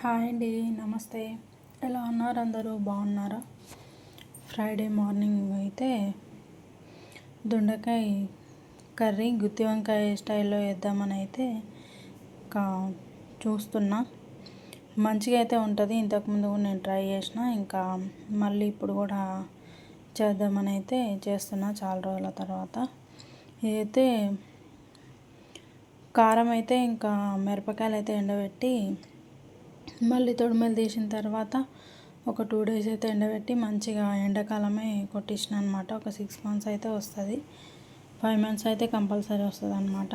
Hi అండి, నమస్తే. ఎలా ఉన్నారు? అందరూ బాగున్నారా? ఫ్రైడే మార్నింగ్ అయితే దొండకాయ కర్రీ గుత్తి వంకాయ స్టైల్లో వేద్దామని అయితే ఇంకా చూస్తున్నా. మంచిగా అయితే ఉంటుంది. ఇంతకుముందు కూడా నేను ట్రై చేసిన, ఇంకా మళ్ళీ ఇప్పుడు కూడా చేద్దామని అయితే చేస్తున్నా చాలా రోజుల తర్వాత. ఇదైతే కారం అయితే ఇంకా మిరపకాయలు అయితే ఎండబెట్టి మళ్ళీ తొడిమలు తీసిన తర్వాత ఒక 2 days అయితే ఎండబెట్టి మంచిగా ఎండాకాలమే కొట్టించిన అనమాట. ఒక 6 months అయితే వస్తుంది, 5 months అయితే కంపల్సరీ వస్తుంది అనమాట.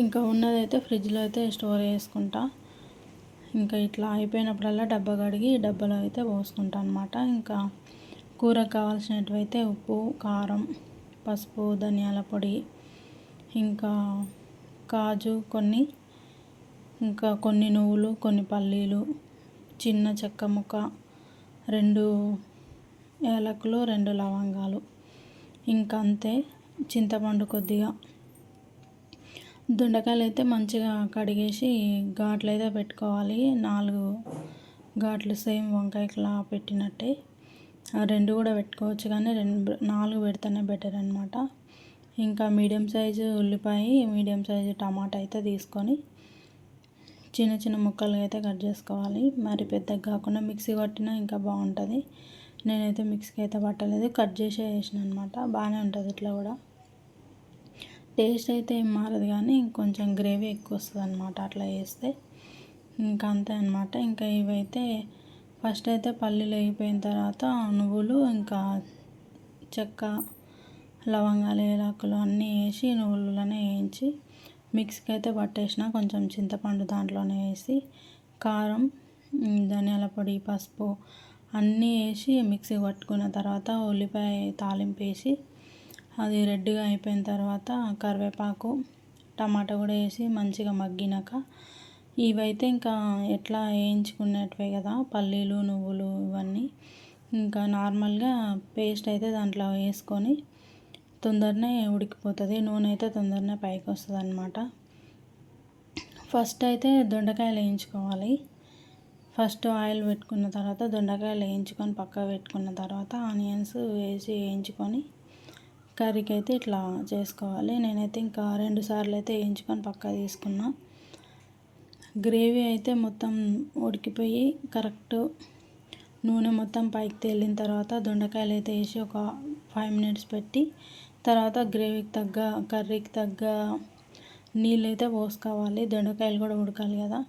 ఇంకా ఉన్నదైతే ఫ్రిడ్జ్లో అయితే స్టోర్ చేసుకుంటా. ఇంకా ఇట్లా అయిపోయినప్పుడల్లా డబ్బా కడిగి డబ్బాలో అయితే పోసుకుంటా అనమాట. ఇంకా కూరకు కావాల్సినవి అయితే ఉప్పు, కారం, పసుపు, ధనియాల పొడి, ఇంకా కాజు ఇంకా కొన్ని నువ్వులు, కొన్ని పల్లీలు, చిన్న చెక్క ముక్క, 2 యాలకులు, 2 లవంగాలు, ఇంకా అంతే. చింతపండు కొద్దిగా. దొండకాయలు అయితే మంచిగా కడిగేసి ఘాట్లు అయితే పెట్టుకోవాలి. 4 ఘాట్లు సేమ్ వంకాయలా పెట్టినట్టే. 2 కూడా పెట్టుకోవచ్చు, కానీ 4 పెడితేనే బెటర్ అనమాట. ఇంకా మీడియం సైజు ఉల్లిపాయ, మీడియం సైజు టమాటా అయితే తీసుకొని చిన్న చిన్న ముక్కలుగా అయితే కట్ చేసుకోవాలి. మరి పెద్దగా కాకుండా మిక్సీ పట్టినా ఇంకా బాగుంటుంది. నేనైతే మిక్సీకి అయితే పట్టలేదు, కట్ చేసే వేసిన అనమాట. బాగానే ఉంటుంది ఇట్లా కూడా. టేస్ట్ అయితే ఏం మారదు, కానీ ఇంకొంచెం గ్రేవీ ఎక్కువ వస్తుంది అనమాట అట్లా వేస్తే. ఇంకా అంతే అనమాట. ఇంకా ఇవైతే ఫస్ట్ అయితే పల్లీలు వేగిపోయిన తర్వాత నువ్వులు, ఇంకా చెక్క, లవంగాలు, ఏలకులు అన్నీ వేసి నువ్వులనే వేయించి మిక్సీకి అయితే పట్టేసిన. కొంచెం చింతపండు దాంట్లోనే వేసి కారం, ధనియాల పొడి, పసుపు అన్నీ వేసి మిక్సీ పట్టుకున్న తర్వాత ఉల్లిపాయ తాలింపు వేసి అది రెడ్గా అయిపోయిన తర్వాత కరివేపాకు, టమాటా కూడా వేసి మంచిగా మగ్గినాక ఇవైతే ఇంకా ఎట్లా వేయించుకునేటివే కదా పల్లీలు, నువ్వులు ఇవన్నీ ఇంకా నార్మల్గా పేస్ట్ అయితే దాంట్లో వేసుకొని తొందరనే ఉడికిపోతుంది. నూనె అయితే తొందరనే పైకి వస్తుంది అనమాట. ఫస్ట్ అయితే దొండకాయలు వేయించుకోవాలి. ఫస్ట్ ఆయిల్ పెట్టుకున్న తర్వాత దొండకాయలు వేయించుకొని పక్కకు పెట్టుకున్న తర్వాత ఆనియన్స్ వేసి వేయించుకొని కర్రీకి అయితే ఇట్లా చేసుకోవాలి. నేనైతే ఇంకా 2 సార్లు అయితే వేయించుకొని పక్కకు తీసుకున్నా. గ్రేవీ అయితే మొత్తం ఉడికిపోయి కరెక్ట్ నూనె మొత్తం పైకి తేలిన తర్వాత దొండకాయలు అయితే వేసి ఒక 5 minutes పెట్టి తర్వాత గ్రేవీకి తగ్గ, కర్రీకి తగ్గ నీళ్ళు అయితే పోసుకోవాలి. దొండకాయలు కూడా ఉడకాలి కదా,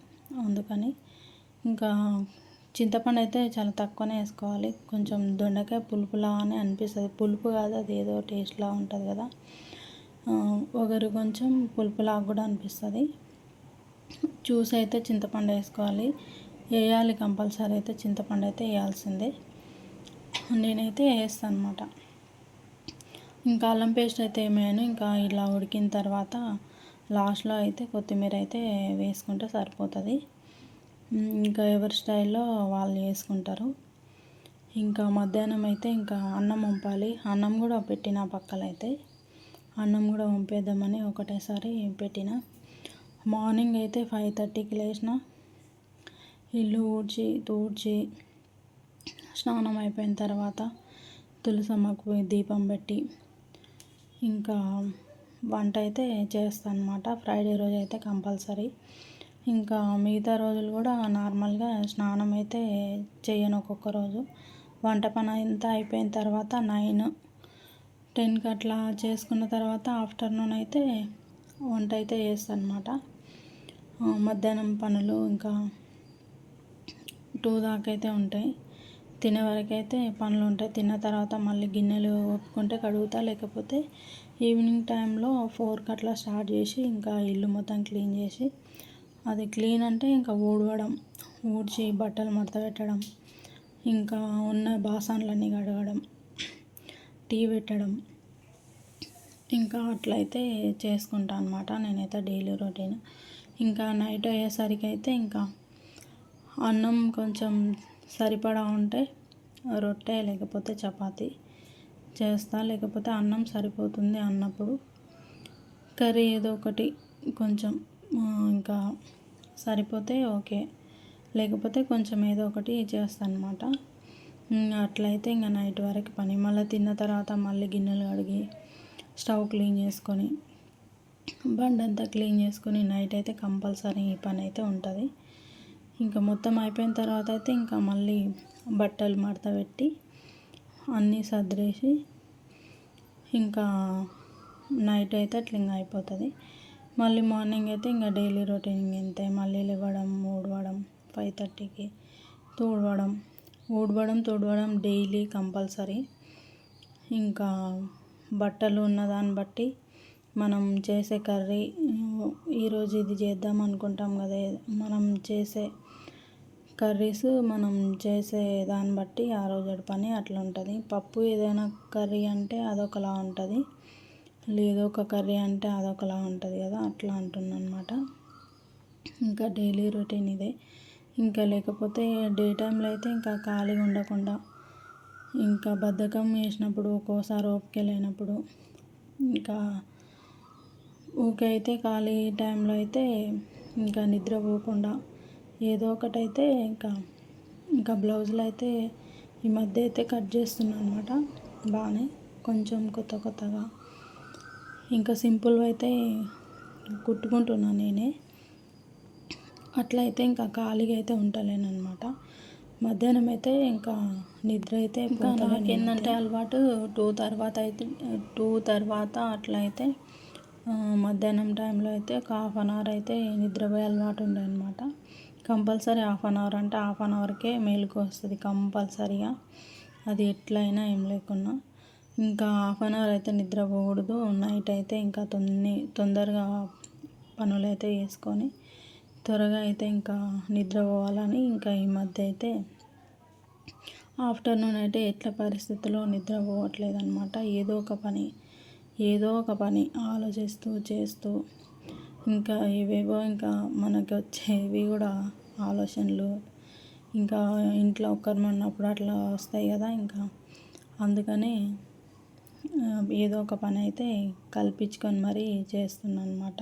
అందుకని. ఇంకా చింతపండు అయితే చాలా తక్కువనే వేసుకోవాలి. కొంచెం దొండకాయ పులుపులానే అనిపిస్తుంది. పులుపు కాదు, అది ఏదో టేస్ట్లా ఉంటుంది కదా, ఒకరు కొంచెం పులుపులాగా కూడా అనిపిస్తుంది. చూసి అయితే చింతపండు వేసుకోవాలి. వేయాలి కంపల్సరీ, అయితే చింతపండు అయితే వేయాల్సిందే. నేనైతే వేస్తాను అనమాట. ఇంకా అల్లం పేస్ట్ అయితే ఏమేను. ఇంకా ఇలా ఉడికిన తర్వాత లాస్ట్లో అయితే కొత్తిమీర అయితే వేసుకుంటే సరిపోతుంది. ఇంకా ఎవరి స్టైల్లో వాళ్ళు వేసుకుంటారు. ఇంకా మధ్యాహ్నం అయితే ఇంకా అన్నం వంపాలి. అన్నం కూడా పెట్టిన పక్కన అయితే అన్నం కూడా వంపేద్దామని ఒకటేసారి పెట్టిన. మార్నింగ్ అయితే 5:30కి లేచిన, ఇల్లు తూడ్చి స్నానం అయిపోయిన తర్వాత తులసమ్మకు దీపం పెట్టి ఇంకా వంట అయితే చేస్తాను అనమాట. ఫ్రైడే రోజు అయితే కంపల్సరీ. ఇంకా మిగతా రోజులు కూడా నార్మల్గా స్నానం అయితే చేయను ఒక్కొక్క రోజు. వంట పని అంతా అయిపోయిన తర్వాత 9-10కి అట్లా చేసుకున్న తర్వాత ఆఫ్టర్నూన్ అయితే వంట అయితే చేస్తాను అనమాట. మధ్యాహ్నం పనులు ఇంకా 2 దాకా అయితే ఉంటాయి. తినే వరకు అయితే పనులు ఉంటాయి. తిన్న తర్వాత మళ్ళీ గిన్నెలు ఒప్పుకుంటే కడుగుతా, లేకపోతే ఈవినింగ్ టైంలో 4కి అట్లా స్టార్ట్ చేసి ఇంకా ఇల్లు మొత్తం క్లీన్ చేసి, అది క్లీన్ అంటే ఇంకా ఊడ్చి బట్టలు మడత పెట్టడం, ఇంకా ఉన్న బాసనలన్నీ కడగడం, టీ పెట్టడం, ఇంకా అట్లయితే చేసుకుంటా అనమాట. నేనైతే డైలీ రొటీన్. ఇంకా నైట్ అయ్యేసరికి అయితే ఇంకా అన్నం కొంచెం సరిపడా ఉంటే రొట్టె లేకపోతే చపాతి చేస్తా, లేకపోతే అన్నం సరిపోతుంది అన్నప్పుడు కర్రీ ఏదో ఒకటి కొంచెం ఇంకా సరిపోతే ఓకే, లేకపోతే కొంచెం ఏదో ఒకటి చేస్తాను అనమాట. అట్లయితే ఇంకా నైట్ వరకు పని. మళ్ళీ తిన్న తర్వాత మళ్ళీ గిన్నెలు కడిగి స్టవ్ క్లీన్ చేసుకొని బండంతా క్లీన్ చేసుకొని నైట్ అయితే కంపల్సరీ ఈ పని అయితే ఉంటుంది. ఇంకా మొత్తం అయిపోయిన తర్వాత అయితే ఇంకా మళ్ళీ బట్టలు మడత పెట్టి అన్నీ సర్దేసి ఇంకా నైట్ అయితే అట్లా ఇంకా అయిపోతుంది. మళ్ళీ మార్నింగ్ అయితే ఇంకా డైలీ రొటీన్ ఇంతే. మళ్ళీ లేవడం, ఊడవడం, 5:30కి తుడవడం డైలీ కంపల్సరీ. ఇంకా బట్టలు ఉన్నదాన్ని బట్టి మనం చేసే కర్రీ, ఈరోజు ఇది చేద్దాం అనుకుంటాం కదా, మనం చేసే కర్రీస్ మనం చేసే దాన్ని బట్టి ఆ రోజు పని అట్లా ఉంటుంది. పప్పు ఏదైనా కర్రీ అంటే అదొకలా ఉంటుంది, లేదో ఒక కర్రీ అంటే అదొకలా ఉంటుంది కదా, అట్లా అంటున్నాను అనమాట. ఇంకా డైలీ రొటీన్ ఇదే. ఇంకా లేకపోతే డే టైంలో అయితే ఇంకా ఖాళీగా ఉండకుండా ఇంకా బద్ధకం వేసినప్పుడు, ఒక్కోసారి ఓపిక లేనప్పుడు ఇంకా ఊకే అయితే ఖాళీ టైంలో అయితే ఇంకా నిద్రపోకుండా ఏదో ఒకటైతే ఇంకా బ్లౌజులు అయితే ఈ మధ్య అయితే కట్ చేస్తున్నాను అనమాట. బాగానే కొంచెం కొత్తగా ఇంకా సింపుల్ అయితే కుట్టుకుంటున్నాను నేనే. అట్లయితే ఇంకా ఖాళీగా అయితే ఉండలేను అనమాట. మధ్యాహ్నం అయితే ఇంకా నిద్ర అయితే ఇంకా నాకేంటంటే అలవాటు 2 తర్వాత అట్లయితే మధ్యాహ్నం టైంలో అయితే ఒక 1/2 అవర్ అయితే నిద్రపోయే అలవాటు ఉండే అనమాట. కంపల్సరీ 1/2 అవర్ అంటే 1/2 అవర్కే మెలుకు వస్తుంది కంపల్సరీగా, అది ఎట్లయినా ఏం లేకున్నా. ఇంకా 1/2 అవర్ అయితే నిద్రపోకూడదు. నైట్ అయితే ఇంకా తొందరగా పనులైతే చేసుకొని త్వరగా అయితే ఇంకా నిద్రపోవాలని ఇంకా ఈ మధ్య అయితే ఆఫ్టర్నూన్ అయితే ఎట్లా పరిస్థితుల్లో నిద్రపోవట్లేదు అనమాట. ఏదో ఒక పని ఆలోచిస్తూ చేస్తూ ఇంకా ఏవేవో ఇంకా మనకి వచ్చేవి కూడా ఆలోచనలు, ఇంకా ఇంట్లో ఒక్కరు ఉన్నప్పుడు అట్లా వస్తాయి కదా, ఇంకా అందుకని ఏదో ఒక పని అయితే కల్పించుకొని మరీ చేస్తున్నాను అనమాట.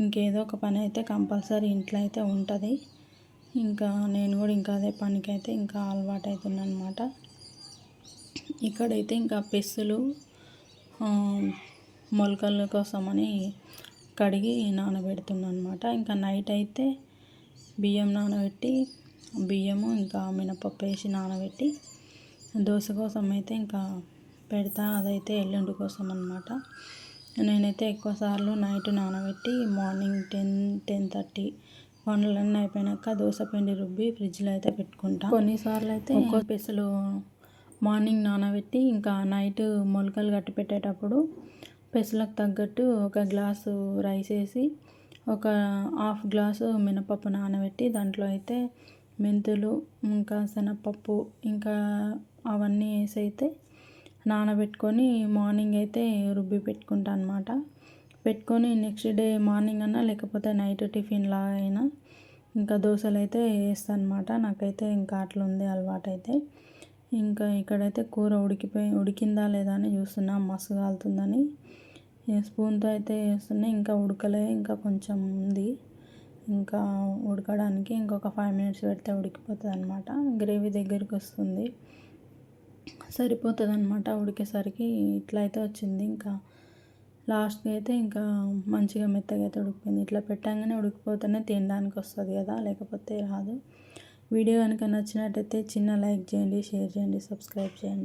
ఇంకేదో ఒక పని అయితే కంపల్సరీ ఇంట్లో అయితే ఉంటుంది. ఇంకా నేను కూడా ఇంకా అదే పనికైతే ఇంకా అలవాటు అవుతున్నాను అనమాట. ఇక్కడైతే ఇంకా పెస్సులు మొలకల కోసమని కడిగి నానబెడుతున్నాను అనమాట. ఇంకా నైట్ అయితే బియ్యం నానబెట్టి బియ్యము ఇంకా మినపప్పు వేసి నానబెట్టి దోశ కోసం అయితే ఇంకా పెడతా. అదైతే ఎల్లుండి కోసం అనమాట. నేనైతే ఎక్కువసార్లు నైట్ నానబెట్టి మార్నింగ్ 10-10:30 పనులన్నీ అయిపోయాక దోశ పిండి రుబ్బి ఫ్రిడ్జ్లో అయితే పెట్టుకుంటా. కొన్నిసార్లు అయితే పెసలు మార్నింగ్ నానబెట్టి ఇంకా నైట్ మొలకలు కట్టి పెట్టేటప్పుడు పెసలకు తగ్గట్టు ఒక గ్లాసు రైస్ వేసి ఒక 1/2 గ్లాసు మినపప్పు నానబెట్టి దాంట్లో అయితే మెంతులు ఇంకా శనగపప్పు ఇంకా అవన్నీ వేసి అయితే నానబెట్టుకొని మార్నింగ్ అయితే రుబ్బి పెట్టుకుంటా అనమాట. పెట్టుకొని నెక్స్ట్ డే మార్నింగ్ అన్నా లేకపోతే నైట్ టిఫిన్ లాగా అయినా ఇంకా దోశలు అయితే వేస్తాను అనమాట. నాకైతే ఇంకా అట్లా ఉంది అలవాటు అయితే. ఇంకా ఇక్కడైతే కూర ఉడికిందా లేదా అని చూస్తున్నా, మస్తు కాలుతుందని స్పూన్తో అయితే వేస్తున్నా. ఇంకా ఉడకలే, ఇంకా కొంచెం ఉంది. ఇంకా ఉడకడానికి ఇంకొక 5 minutes పెడితే ఉడికిపోతుంది అనమాట. గ్రేవీ దగ్గరికి వస్తుంది, సరిపోతుంది అనమాట. ఉడికేసరికి ఇట్లా అయితే వచ్చింది. ఇంకా లాస్ట్కి అయితే ఇంకా మంచిగా మెత్తగా అయితే ఉడికిపోయింది. ఇట్లా పెట్టంగానే ఉడికిపోతేనే తినడానికి వస్తుంది కదా, లేకపోతే రాదు. వీడియో కనుక నచ్చినట్టయితే చిన్న లైక్ చేయండి, షేర్ చేయండి, సబ్స్క్రైబ్ చేయండి.